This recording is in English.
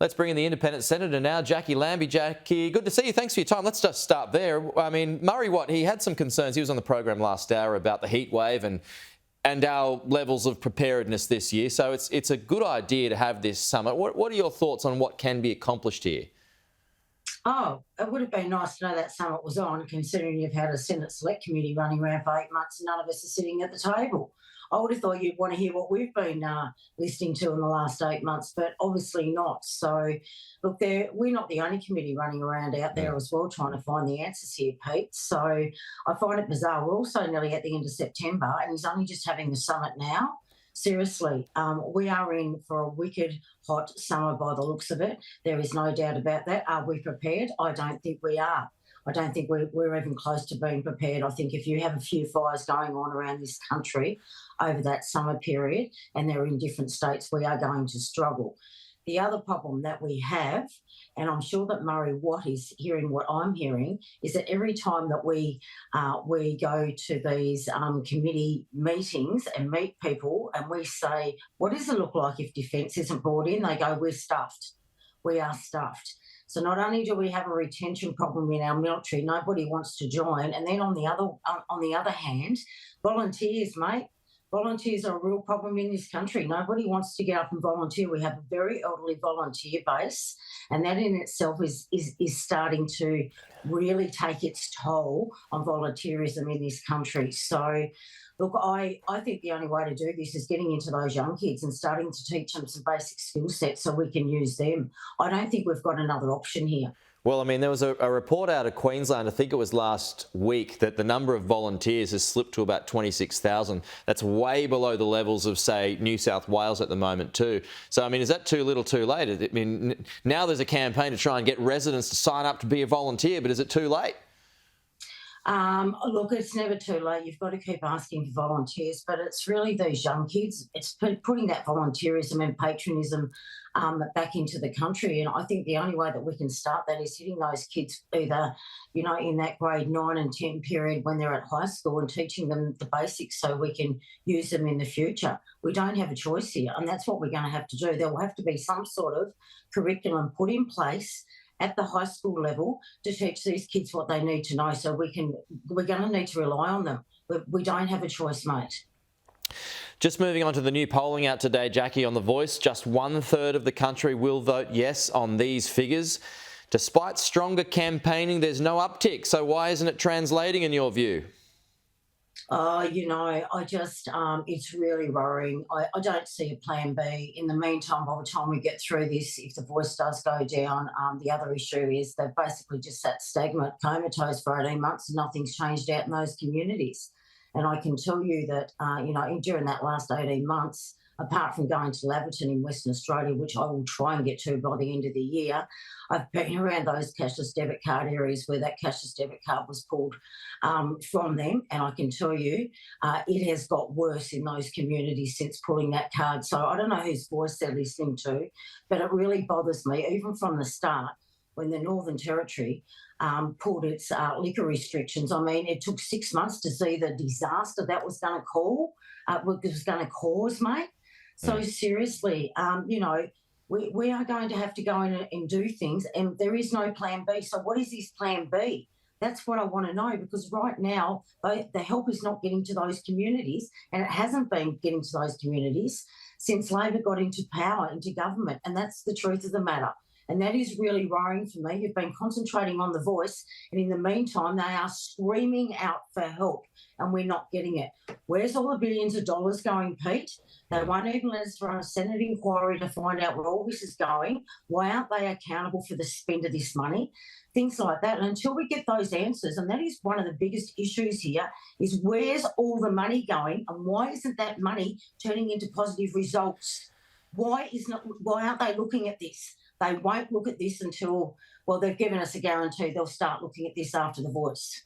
Let's bring in the independent senator now, Jacqui Lambie. Jacqui, good to see you. Thanks for your time. Let's just start there. I mean, Murray Watt, he had some concerns. He was on the program last hour about the heat wave and our levels of preparedness this year. So it's a good idea to have this summit. What are your thoughts on what can be accomplished here? Oh, it would have been nice to know that summit was on, considering you've had a Senate Select Committee running around for 8 months and none of us are sitting at the table. I would have thought you'd want to hear what we've been listening to in the last 8 months, but obviously not. So, look, we're not the only committee running around out there as well trying to find the answers here, Pete. So I find it bizarre. We're also nearly at the end of September and he's only just having the summit now. Seriously, we are in for a wicked hot summer by the looks of it. There is no doubt about that. Are we prepared? I don't think we are. I don't think we're even close to being prepared. I think if you have a few fires going on around this country over that summer period and they're in different states, we are going to struggle. The other problem that we have, and I'm sure that Murray Watt is hearing what I'm hearing, is that every time that we go to these committee meetings and meet people and we say, what does it look like if defence isn't brought in? They go, we're stuffed. We are stuffed. So not only do we have a retention problem in our military, nobody wants to join, and then on the other hand, volunteers, mate. Volunteers are a real problem in this country. Nobody wants to get up and volunteer. We have a very elderly volunteer base, and that in itself is starting to really take its toll on volunteerism in this country. So, look, I think the only way to do this is getting into those young kids and starting to teach them some basic skill sets so we can use them. I don't think we've got another option here. Well, I mean, there was a report out of Queensland, I think it was last week, that the number of volunteers has slipped to about 26,000. That's way below the levels of, say, New South Wales at the moment too. So, I mean, is that too little too late? I mean, now there's a campaign to try and get residents to sign up to be a volunteer, but is it too late? Look, it's never too late. You've got to keep asking for volunteers, but it's really these young kids. It's putting that volunteerism and patronism back into the country. And I think the only way that we can start that is hitting those kids either, in that grade 9 and 10 period when they're at high school and teaching them the basics so we can use them in the future. We don't have a choice here, and that's what we're going to have to do. There will have to be some sort of curriculum put in place at the high school level to teach these kids what they need to know. So we're going to need to rely on them. We don't have a choice, mate. Just moving on to the new polling out today, Jacqui, on The Voice, just 1/3 of the country will vote yes on these figures. Despite stronger campaigning, there's no uptick. So why isn't it translating in your view? It's really worrying. I don't see a plan B. In the meantime, by the time we get through this, if The Voice does go down, the other issue is they've basically just sat stagnant, comatose for 18 months and nothing's changed out in those communities. And I can tell you that, during that last 18 months, apart from going to Laverton in Western Australia, which I will try and get to by the end of the year, I've been around those cashless debit card areas where that cashless debit card was pulled from them. And I can tell you it has got worse in those communities since pulling that card. So I don't know whose voice they're listening to, but it really bothers me, even from the start, when the Northern Territory pulled its liquor restrictions. I mean, it took 6 months to see the disaster that was going to cause, mate. So seriously, we are going to have to go in and do things, and there is no plan B. So what is this plan B? That's what I want to know, because right now the help is not getting to those communities, and it hasn't been getting to those communities since Labor got into power, into government, and that's the truth of the matter. And that is really worrying for me. You've been concentrating on The Voice, and in the meantime, they are screaming out for help, and we're not getting it. Where's all the billions of dollars going, Pete? They won't even let us run a Senate inquiry to find out where all this is going. Why aren't they accountable for the spend of this money? Things like that. And until we get those answers, and that is one of the biggest issues here, is where's all the money going, and why isn't that money turning into positive results? Why aren't they looking at this? They won't look at this until, well, they've given us a guarantee they'll start looking at this after The Voice.